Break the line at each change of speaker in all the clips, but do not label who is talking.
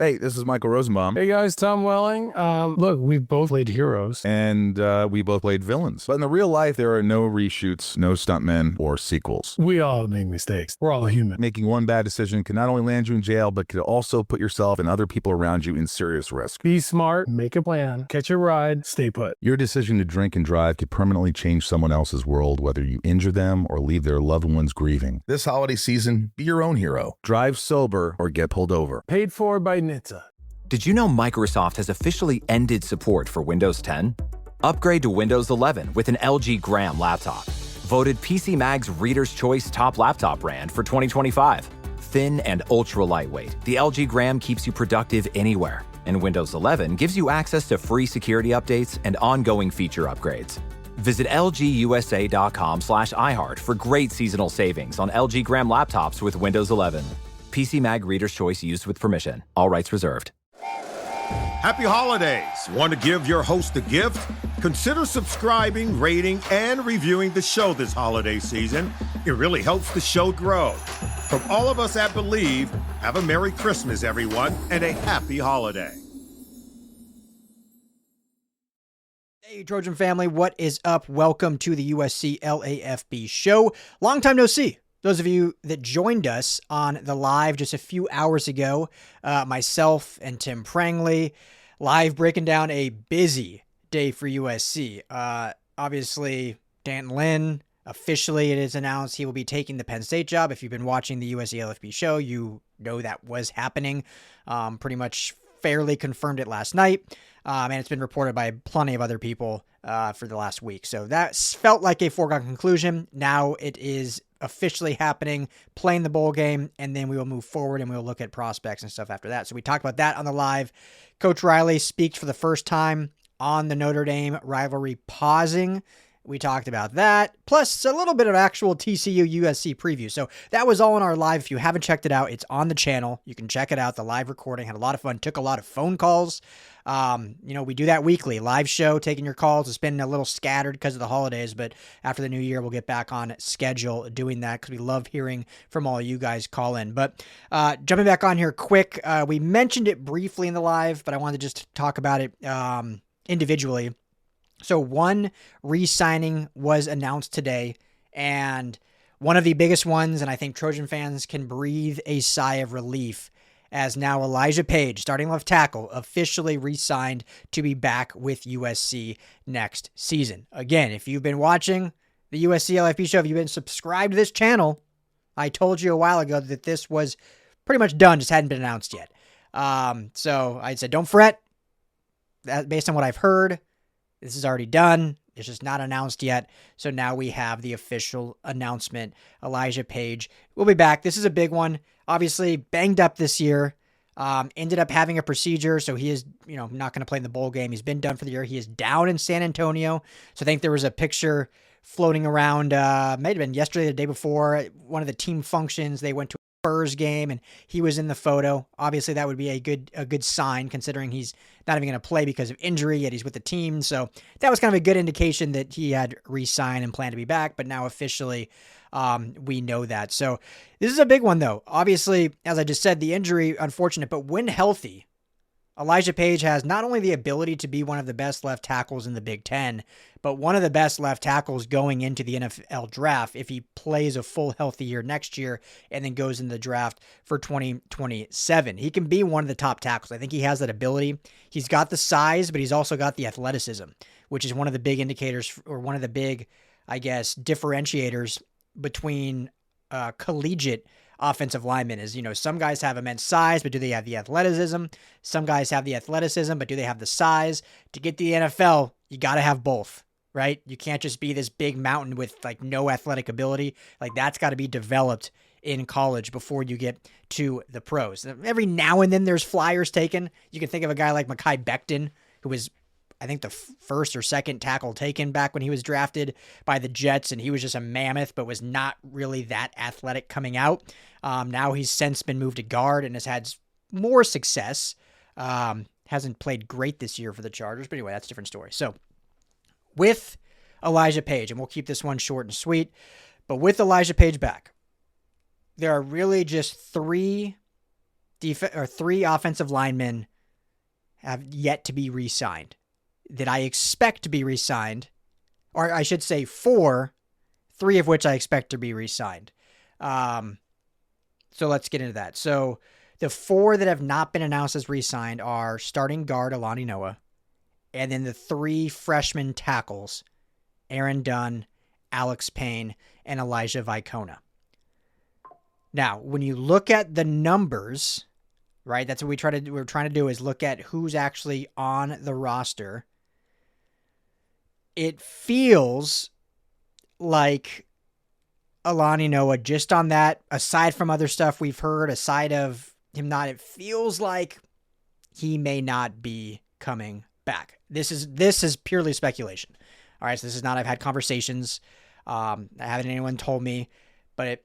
Hey, this is Michael Rosenbaum.
Hey guys, Tom Welling. Look, we've both played heroes.
And we both played villains. But in the real life, there are no reshoots, no stuntmen, or sequels.
We all make mistakes. We're all human.
Making one bad decision can not only land you in jail, but could also put yourself and other people around you in serious risk.
Be smart, make a plan, catch a ride, stay put.
Your decision to drink and drive could permanently change someone else's world, whether you injure them or leave their loved ones grieving. This holiday season, be your own hero. Drive sober or get pulled over.
Paid for by NHTSA.
Did you know Microsoft has officially ended support for Windows 10? Upgrade to Windows 11 with an LG Gram laptop. Voted PC Mag's Reader's Choice Top Laptop Brand for 2025. Thin and ultra lightweight, the LG Gram keeps you productive anywhere. And Windows 11 gives you access to free security updates and ongoing feature upgrades. Visit lgusa.com/iHeart for great seasonal savings on LG Gram laptops with Windows 11. PC Mag Reader's Choice used with permission. All rights reserved.
Happy holidays! Want to give your host a gift? Consider subscribing, rating, and reviewing the show this holiday season. It really helps the show grow. From all of us at Believe, have a Merry Christmas, everyone, and a Happy Holiday.
Hey, Trojan family, what is up? Welcome to the USC LAFB show. Long time no see. Those of you that joined us on the live just a few hours ago, myself and Tim Prangley, live breaking down a busy day for USC. Obviously, Dan Lin, officially it is announced he will be taking the Penn State job. If you've been watching the USC LFB show, you know that was happening. Pretty much fairly confirmed it last night. And it's been reported by plenty of other people for the last week. So that felt like a foregone conclusion. Now it is officially happening, playing the bowl game, and then we will move forward and we'll look at prospects and stuff after that. So we talked about that on the live. Coach Riley speaks for the first time on the Notre Dame rivalry pausing. We talked about that, plus a little bit of actual TCU USC preview. So that was all in our live. If you haven't checked it out, it's on the channel. You can check it out. The live recording had a lot of fun, took a lot of phone calls. We do that weekly, live show, taking your calls. It's been a little scattered because of the holidays, but after the new year, we'll get back on schedule doing that because we love hearing from all you guys call in. But jumping back on here quick, we mentioned it briefly in the live, but I wanted to just talk about it individually. So one re-signing was announced today, and one of the biggest ones, and I think Trojan fans can breathe a sigh of relief, as now Elijah Paige, starting left tackle, officially re-signed to be back with USC next season. Again, if you've been watching the USC LFB show, if you've been subscribed to this channel, I told you a while ago that this was pretty much done, just hadn't been announced yet. So I said, don't fret. That, based on what I've heard, this is already done. It's just not announced yet. So now we have the official announcement. Elijah Paige will be back. This is a big one. Obviously banged up this year. Ended up having a procedure. So he is, not going to play in the bowl game. He's been done for the year. He is down in San Antonio. So I think there was a picture floating around, might have been yesterday, the day before, at one of the team functions. They went to a Spurs game and he was in the photo. Obviously that would be a good sign considering he's not even going to play because of injury, yet he's with the team. So that was kind of a good indication that he had re-signed and planned to be back, but now officially we know that. So this is a big one though. Obviously, as I just said, the injury, unfortunate, but when healthy, Elijah Paige has not only the ability to be one of the best left tackles in the Big Ten, but one of the best left tackles going into the NFL draft if he plays a full healthy year next year and then goes in the draft for 2027. He can be one of the top tackles. I think he has that ability. He's got the size, but he's also got the athleticism, which is one of the big indicators or one of the big, differentiators between collegiate offensive linemen is, some guys have immense size, but do they have the athleticism? Some guys have the athleticism, but do they have the size? To get to the NFL, you got to have both, right? You can't just be this big mountain with no athletic ability. That's got to be developed in college before you get to the pros. Every now and then there's flyers taken. You can think of a guy like Mekhi Becton, who was, I think, the first or second tackle taken back when he was drafted by the Jets, and he was just a mammoth, but was not really that athletic coming out. Now he's since been moved to guard and has had more success. Hasn't played great this year for the Chargers, but anyway, that's a different story. So with Elijah Paige, and we'll keep this one short and sweet, but with Elijah Paige back, there are really just three three offensive linemen have yet to be re-signed that I expect to be re-signed, or I should say four, three of which I expect to be re-signed. So let's get into that. So the four that have not been announced as re-signed are starting guard Alani Noah, and then the three freshman tackles, Aaron Dunn, Alex Payne, and Elijah Vicona. Now, when you look at the numbers, right, that's what we're trying to do is look at who's actually on the roster. It feels like Alani Noah, just on that, aside from other stuff we've heard, aside of him not, it feels like he may not be coming back. This is purely speculation. All right, so this is not, I've had conversations. I haven't anyone told me, but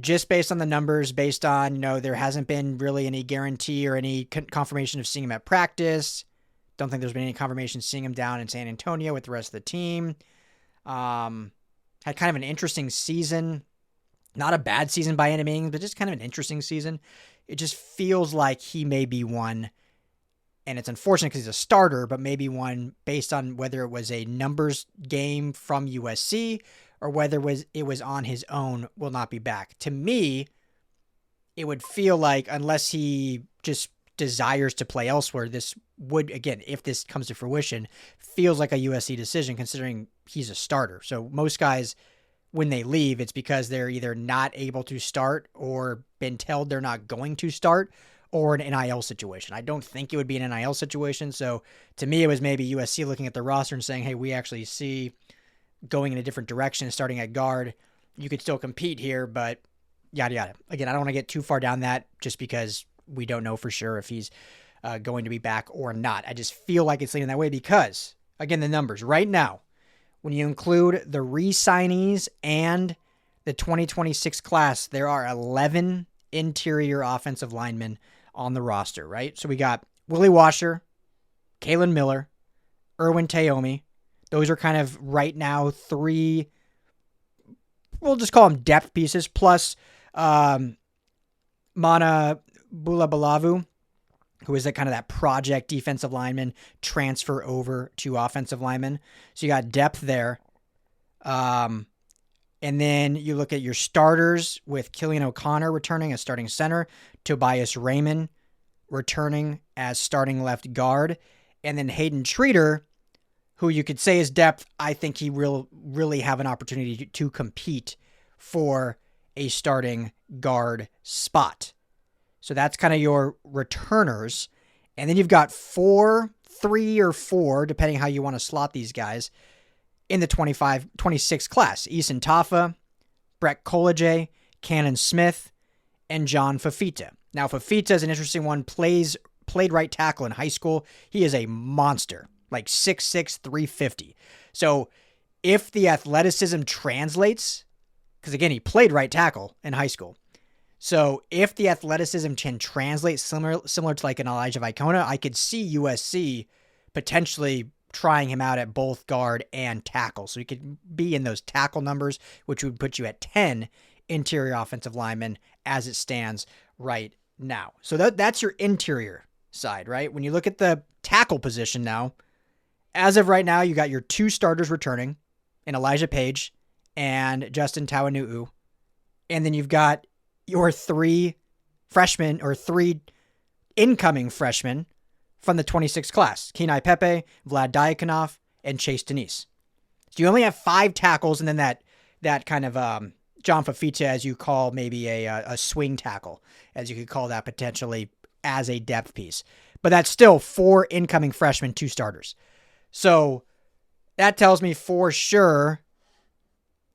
just based on the numbers, based on, there hasn't been really any guarantee or any confirmation of seeing him at practice. Don't think there's been any confirmation seeing him down in San Antonio with the rest of the team. Had kind of an interesting season. Not a bad season by any means, but just kind of an interesting season. It just feels like he may be one, and it's unfortunate because he's a starter, but maybe one based on whether it was a numbers game from USC or whether it was on his own, will not be back. To me, it would feel like, unless he just desires to play elsewhere, this would, again, if this comes to fruition, feels like a USC decision considering he's a starter. So most guys, when they leave, it's because they're either not able to start or been told they're not going to start, or an NIL situation. I don't think it would be an NIL situation. So to me, it was maybe USC looking at the roster and saying, hey, we actually see going in a different direction, starting at guard. You could still compete here, but yada, yada. Again, I don't want to get too far down that just because we don't know for sure if he's going to be back or not. I just feel like it's leaning that way because, again, the numbers right now, when you include the re-signees and the 2026 class, there are 11 interior offensive linemen on the roster, right? So we got Willie Washer, Kalen Miller, Erwin Taomi. Those are kind of right now three, we'll just call them depth pieces, plus Mana Bulabalavu, who is that project defensive lineman transfer over to offensive lineman. So you got depth there. And then you look at your starters with Killian O'Connor returning as starting center, Tobias Raymond returning as starting left guard, and then Hayden Treater, who you could say is depth. I think he will really have an opportunity to compete for a starting guard spot. So that's kind of your returners. And then you've got three or four, depending how you want to slot these guys, in the 26 class. Eason Tafa, Brett Koleje, Cannon Smith, and John Fafita. Now, Fafita is an interesting one. Played right tackle in high school. He is a monster, like 6'6", 350. So if the athleticism translates, because again, he played right tackle in high school. So if the athleticism can translate similar to like an Elijah Vicona, I could see USC potentially trying him out at both guard and tackle. So he could be in those tackle numbers, which would put you at 10 interior offensive linemen as it stands right now. So that's your interior side, right? When you look at the tackle position now, as of right now, you got your two starters returning in Elijah Paige and Justin Tawanu'u. And then you've got your three freshmen or three incoming freshmen from the 26 class, Kenai Pepe, Vlad Diakonov, and Chase Denise. So you only have 5 tackles, and then that kind of John Fafita, as you call maybe a swing tackle, as you could call that potentially as a depth piece. But that's still 4 incoming freshmen, 2 starters. So that tells me for sure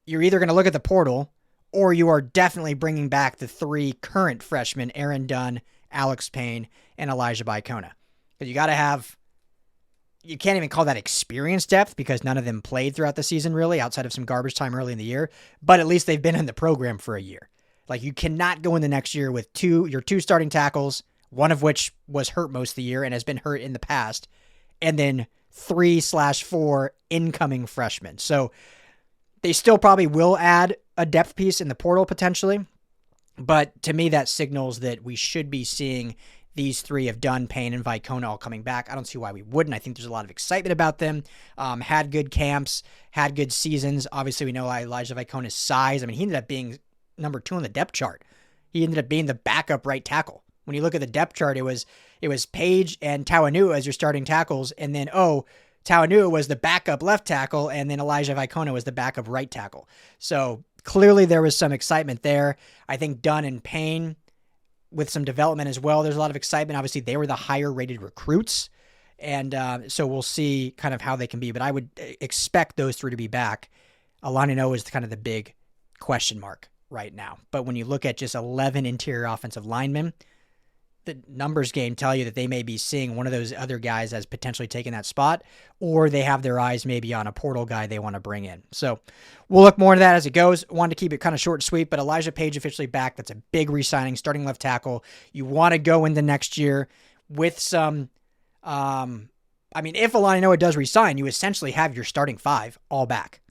you're either going to look at the portal or you are definitely bringing back the 3 current freshmen, Aaron Dunn, Alex Payne, and Elijah Vicona. Because you got to have, you can't even call that experience depth because none of them played throughout the season really, outside of some garbage time early in the year, but at least they've been in the program for a year. Like you cannot go in the next year with your two starting tackles, one of which was hurt most of the year and has been hurt in the past, and then 3/4 incoming freshmen. So they still probably will add a depth piece in the portal potentially, But to me, that signals that we should be seeing these three of Dunn, Payne, and Vicona all coming back. I don't see why we wouldn't. I think there's a lot of excitement about them. Had good camps, had good seasons. Obviously, we know Elijah Vicona's size. I mean, he ended up being number 2 on the depth chart. He ended up being the backup right tackle. When you look at the depth chart, it was Paige and Tawanua as your starting tackles, and then Tawanua was the backup left tackle, and then Elijah Vicona was the backup right tackle. So clearly there was some excitement there. I think Dunn and Payne, with some development as well, there's a lot of excitement. Obviously, they were the higher rated recruits, and so we'll see kind of how they can be. But I would expect those three to be back. Alani Noah is kind of the big question mark right now. But when you look at just 11 interior offensive linemen, the numbers game tell you that they may be seeing one of those other guys as potentially taking that spot, or they have their eyes maybe on a portal guy they want to bring in. So we'll look more into that as it goes. Wanted to keep it kind of short and sweet, but Elijah Paige officially back. That's a big re-signing, starting left tackle. You want to go into next year with some, if Alani Noah does re-sign, you essentially have your starting 5 all back.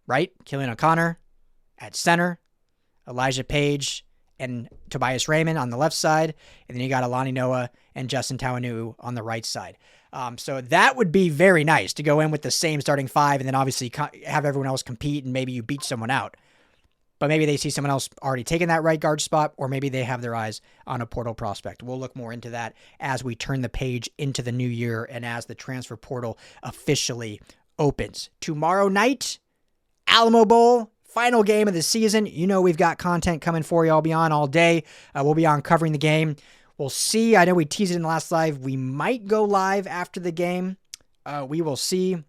Right? Killian O'Connor at center, Elijah Paige and Tobias Raymond on the left side, and then you got Alani Noah and Justin Tawanua on the right side. So that would be very nice to go in with the same starting 5 and then obviously have everyone else compete and maybe you beat someone out. But maybe they see someone else already taking that right guard spot, or maybe they have their eyes on a portal prospect. We'll look more into that as we turn the page into the new year and as the transfer portal officially opens. Tomorrow night, Alamo Bowl, final game of the season. You know we've got content coming for you. I'll be on all day. We'll be on covering the game. We'll see. I know we teased it in the last live. We might go live after the game. We will see.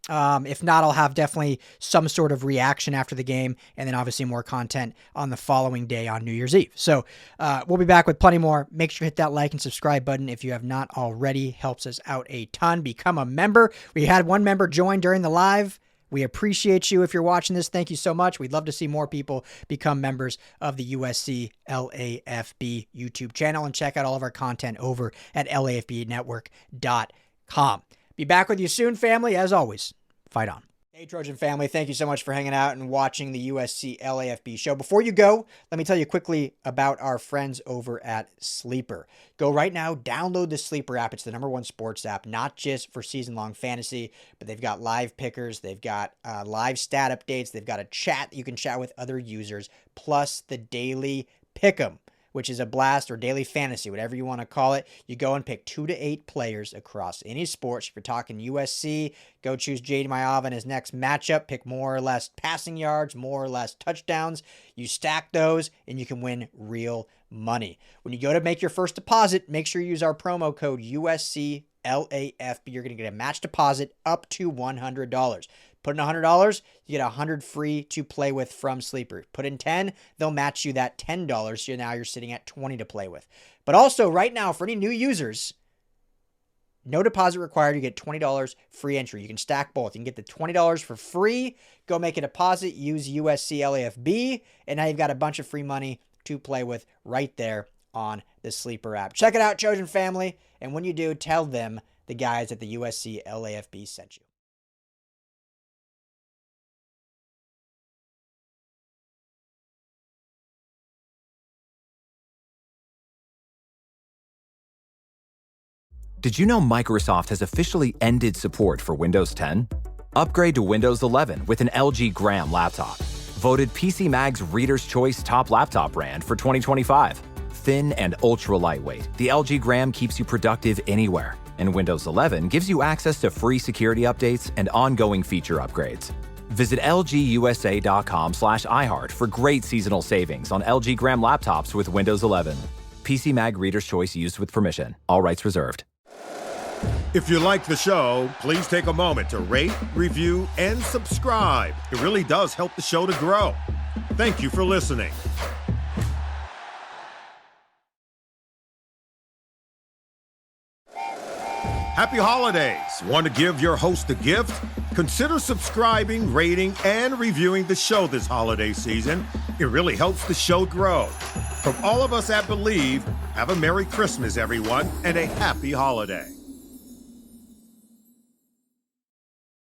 If not, I'll have definitely some sort of reaction after the game, and then obviously more content on the following day on New Year's Eve. So we'll be back with plenty more. Make sure to hit that like and subscribe button if you have not already. Helps us out a ton. Become a member. We had one member join during the live. We appreciate you if you're watching this. Thank you so much. We'd love to see more people become members of the USC LAFB YouTube channel and check out all of our content over at LAFBnetwork.com. Be back with you soon, family. As always, fight on. Hey, Trojan family, thank you so much for hanging out and watching the USC LAFB show. Before you go, let me tell you quickly about our friends over at Sleeper. Go right now, download the Sleeper app. It's the #1 sports app, not just for season-long fantasy, but they've got live pickers, they've got live stat updates, they've got a chat that you can chat with other users, plus the daily pick'em, which is a blast, or daily fantasy, whatever you want to call it. You go and pick 2 to 8 players across any sports. If you're talking USC, go choose Jade Mayava in his next matchup. Pick more or less passing yards, more or less touchdowns. You stack those, and you can win real money. When you go to make your first deposit, make sure you use our promo code USCLAFB. You're going to get a match deposit up to $100. Put in $100, you get $100 free to play with from Sleeper. Put in 10, they'll match you that $10, so now you're sitting at 20 to play with. But also, right now, for any new users, no deposit required. You get $20 free entry. You can stack both. You can get the $20 for free. Go make a deposit. Use USC LAFB, and now you've got a bunch of free money to play with right there on the Sleeper app. Check it out, Trojan family, and when you do, tell them the guys at the USC LAFB sent you.
Did you know Microsoft has officially ended support for Windows 10? Upgrade to Windows 11 with an LG Gram laptop. Voted PC Mag's Reader's Choice Top Laptop Brand for 2025. Thin and ultra lightweight, the LG Gram keeps you productive anywhere. And Windows 11 gives you access to free security updates and ongoing feature upgrades. Visit lgusa.com/iHeart for great seasonal savings on LG Gram laptops with Windows 11. PC Mag Reader's Choice used with permission. All rights reserved.
If you like the show, please take a moment to rate, review, and subscribe. It really does help the show to grow. Thank you for listening. Happy holidays. Want to give your host a gift? Consider subscribing, rating, and reviewing the show this holiday season. It really helps the show grow. From all of us at Believe, have a Merry Christmas, everyone, and a Happy Holiday.